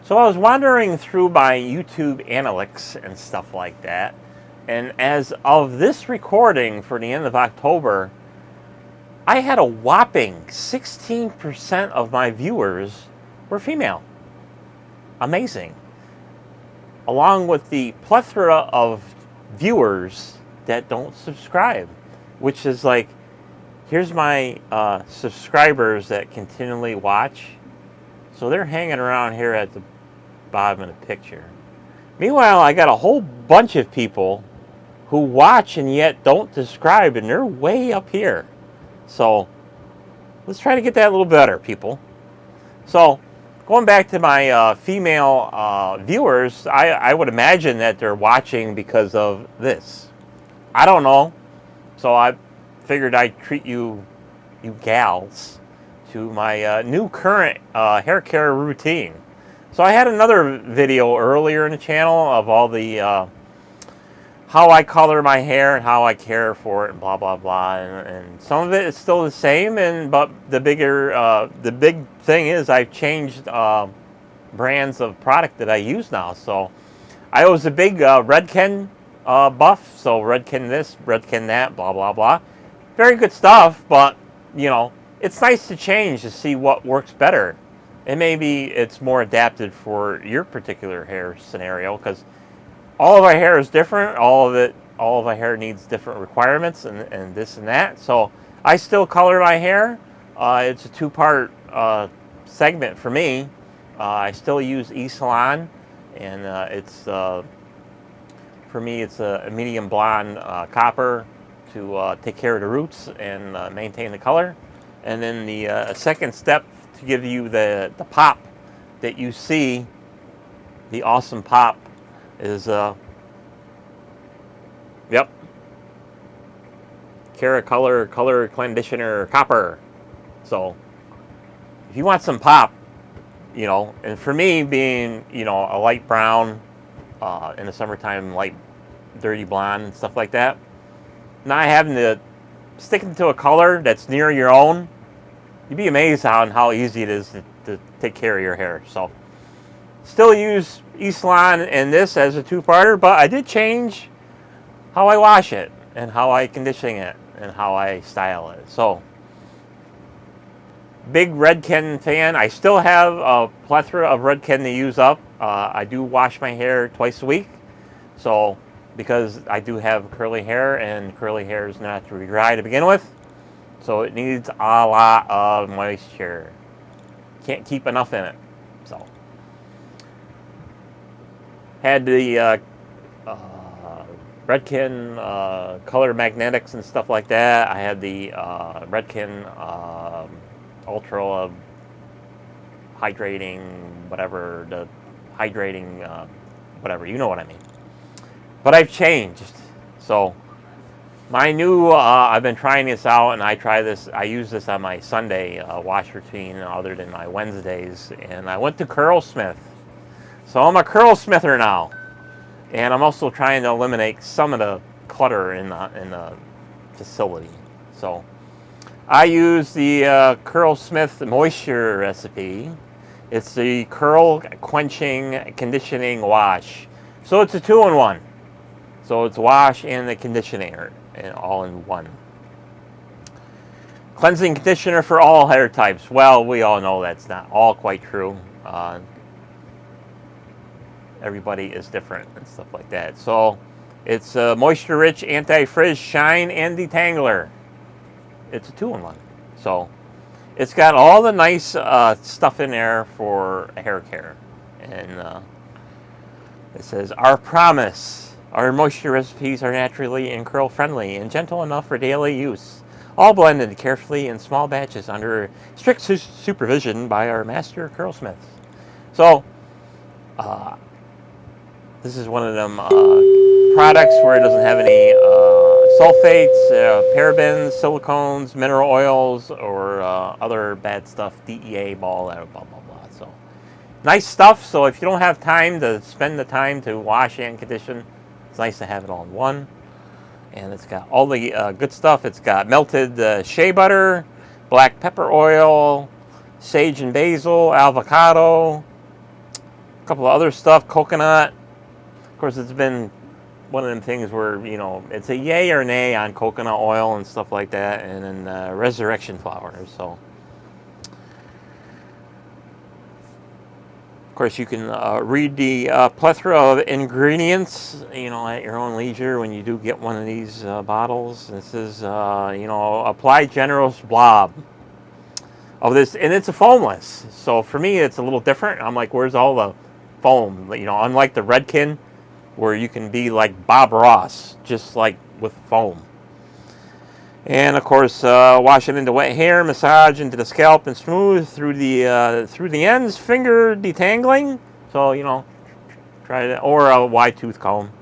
So I was wandering through my YouTube analytics and stuff like that, and as of this recording for the end of October, I had a whopping 16% of my viewers were female. Amazing. Along with the plethora of viewers that don't subscribe, which is like, here's my subscribers that continually watch. So they're hanging around here at the bottom of the picture. Meanwhile, I got a whole bunch of people who watch and yet don't subscribe, and they're way up here. So let's try to get that a little better, people. So going back to my female viewers, I would imagine that they're watching because of this. I don't know. So I figured I'd treat you gals to my new current hair care routine. So I had another video earlier in the channel of all the how I color my hair and how I care for it and blah blah blah, and some of it is still the same, but the big thing is I've changed brands of product that I use now. So I was a big Redken buff, so Redken this, Redken that, blah blah blah. Very good stuff, but you know, it's nice to change to see what works better. And maybe it's more adapted for your particular hair scenario, because all of our hair is different. All of our hair needs different requirements and this and that. So I still color my hair. It's a two-part segment for me. I still use eSalon, and it's for me it's a medium blonde copper to take care of the roots and maintain the color. And then the second step to give you the pop that you see, the awesome pop, is yep, Cara color conditioner copper. So if you want some pop, you know, and for me being, you know, a light brown in the summertime, light dirty blonde and stuff like that, not having to stick into a color that's near your own, you'd be amazed how easy it is to take care of your hair. So still use eSalon and this as a two-parter, but I did change how I wash it and how I condition it and how I style it. So big Redken fan. I still have a plethora of Redken to use up. I do wash my hair twice a week, so because I do have curly hair, and curly hair is naturally dry to begin with, so it needs a lot of moisture. Can't keep enough in it. So had the Redken color magnetics and stuff like that. I had the Redken ultra hydrating, whatever, the hydrating whatever, you know what I mean. But I've changed. So my new, I've been trying this out, and I use this on my Sunday wash routine other than my Wednesdays, and I went to Curlsmith. So I'm a Curlsmither now, and I'm also trying to eliminate some of the clutter in the facility. So I use the Curlsmith Moisture recipe. It's the curl quenching conditioning wash. So it's a 2-in-1. So it's wash and the conditioner, and all in one. Cleansing conditioner for all hair types. Well, we all know that's not all quite true. Everybody is different and stuff like that. So it's moisture-rich, anti-frizz, shine, and detangler. It's a 2-in-1. So it's got all the nice stuff in there for hair care. And it says, our promise. Our moisture recipes are naturally and curl friendly and gentle enough for daily use. All blended carefully in small batches under strict supervision by our master Curlsmiths. So this is one of them products where it doesn't have any sulfates, parabens, silicones, mineral oils, or other bad stuff, DEA, blah, blah, blah, blah. So nice stuff. So if you don't have time to spend the time to wash and condition, it's nice to have it all in one. And it's got all the good stuff. It's got melted shea butter, black pepper oil, sage and basil, avocado, A couple of other stuff, coconut. Of course, it's been one of them things where, you know, it's a yay or nay on coconut oil and stuff like that, and then resurrection flowers. So, of course, you can read the plethora of ingredients, you know, at your own leisure when you do get one of these bottles. This is, you know, apply generous blob of this, and it's a foamless. So for me, it's a little different. I'm like, where's all the foam? You know, unlike the Redken, where you can be like Bob Ross, just like with foam. And of course, wash it into wet hair, massage into the scalp, and smooth through the ends. Finger detangling. So you know, try it, or a wide tooth comb.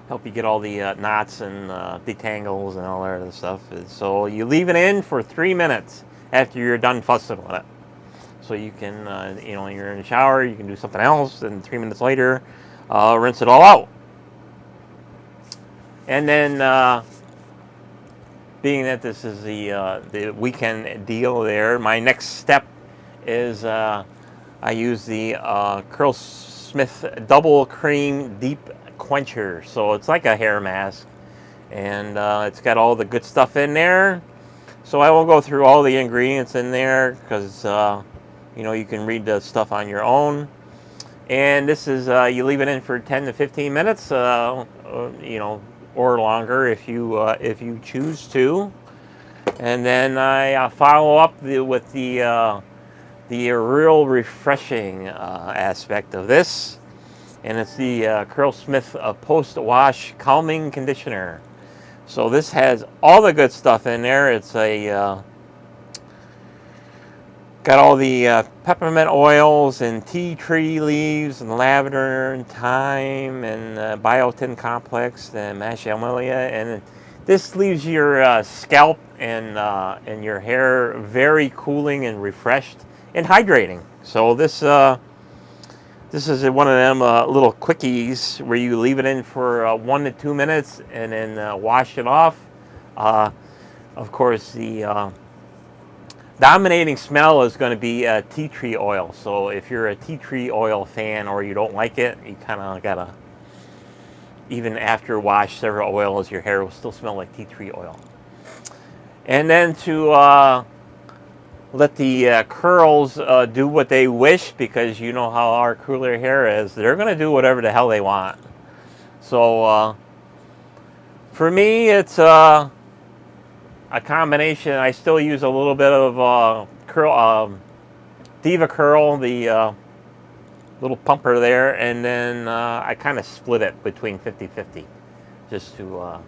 Help you get all the knots and detangles and all that other stuff. So you leave it in for 3 minutes after you're done fussing with it. So you can, you know, when you're in the shower, you can do something else, and 3 minutes later, rinse it all out. And then, being that this is the weekend deal there, my next step is I use the Curlsmith Double Cream Deep Quencher. So it's like a hair mask, and it's got all the good stuff in there. So I won't go through all the ingredients in there because you know, you can read the stuff on your own. And this is you leave it in for 10 to 15 minutes, you know, or longer if you choose to. And then I follow up with the real refreshing aspect of this. And it's the Curlsmith Post-Wash Calming Conditioner. So this has all the good stuff in there. It's got all the peppermint oils and tea tree leaves and lavender and thyme and biotin complex and mashalmelia. And this leaves your scalp and your hair very cooling and refreshed and hydrating. So this is one of them little quickies where you leave it in for 1 to 2 minutes and then wash it off. Of course, the dominating smell is going to be tea tree oil. So if you're a tea tree oil fan or you don't like it, you kind of gotta, even after wash several oils, your hair will still smell like tea tree oil. And then to let the curls do what they wish, because you know how our curly hair is. They're going to do whatever the hell they want. So for me, it's a combination. I still use a little bit of Diva Curl, the little pumper there, and then I kind of split it between 50-50 just to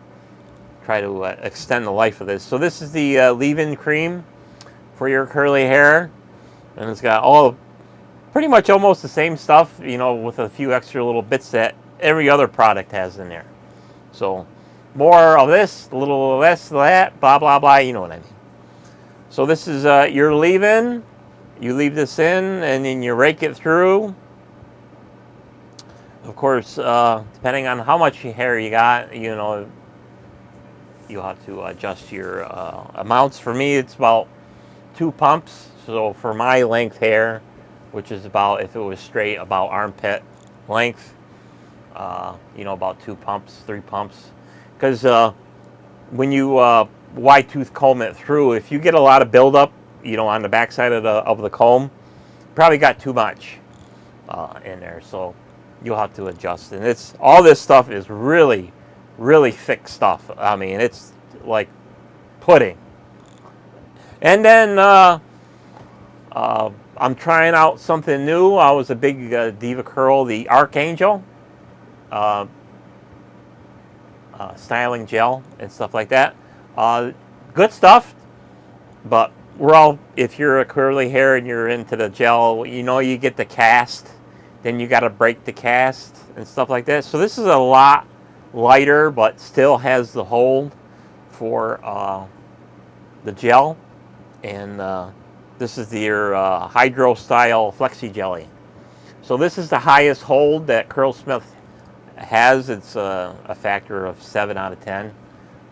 try to extend the life of this. So this is the leave-in cream for your curly hair, and it's got all pretty much almost the same stuff, you know, with a few extra little bits that every other product has in there. So more of this, a little less of that, blah blah blah, you know what I mean. So this is your leave-in. You leave this in and then you rake it through. Of course, depending on how much hair you got, you know, you'll have to adjust your amounts. For me, it's about 2 pumps. So for my length hair, which is about, if it was straight, about armpit length, you know, about 2 pumps, 3 pumps. Because when you wide tooth comb it through, if you get a lot of buildup, you know, on the backside of the comb, you probably got too much in there. So you'll have to adjust. And it's all this stuff is really, really thick stuff. I mean, it's like pudding. And then I'm trying out something new. I was a big Diva Curl, the Archangel styling gel and stuff like that. Good stuff, but if you're a curly hair and you're into the gel, you know, you get the cast, then you got to break the cast and stuff like that. So this is a lot lighter, but still has the hold for the gel. And this is your Hydro Style Flexi Jelly. So this is the highest hold that Curlsmith has. It's a factor of 7 out of 10.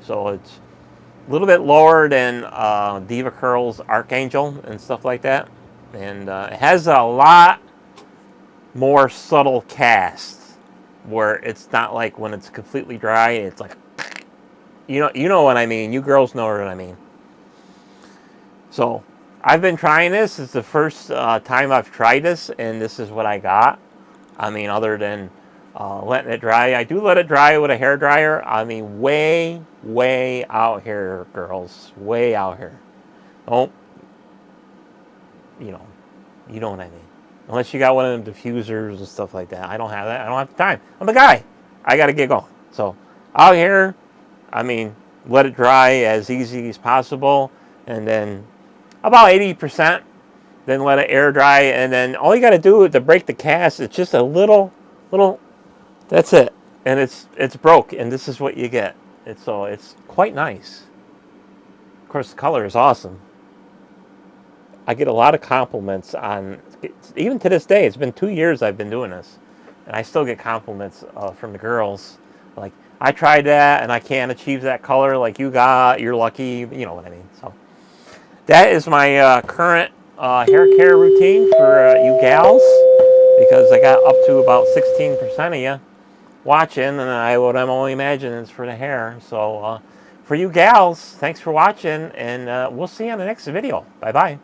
So it's a little bit lower than Diva Curl's Archangel and stuff like that. And it has a lot more subtle cast, where it's not like when it's completely dry, it's like, you know what I mean. You girls know what I mean. So I've been trying this. It's the first time I've tried this, and this is what I got. I mean, other than letting it dry, I do let it dry with a hair dryer. I mean, way out here, girls, way out here. Don't, you know, you know what I mean. Unless you got one of them diffusers and stuff like that. I don't have that. I don't have the time. I'm a guy. I got to get going. So out here, I mean, let it dry as easy as possible, and then about 80%. Then let it air dry, and then all you got to do to break the cast, it's just a little. That's it, and it's broke, and this is what you get. It's quite nice. Of course, the color is awesome. I get a lot of compliments on, even to this day. It's been 2 years I've been doing this, and I still get compliments from the girls. Like, I tried that, and I can't achieve that color like you got. You're lucky. You know what I mean. So that is my current hair care routine for you gals, because I got up to about 16% of you watching, and what I'm only imagining is for the hair. So for you gals, thanks for watching, and we'll see you on the next video. Bye bye.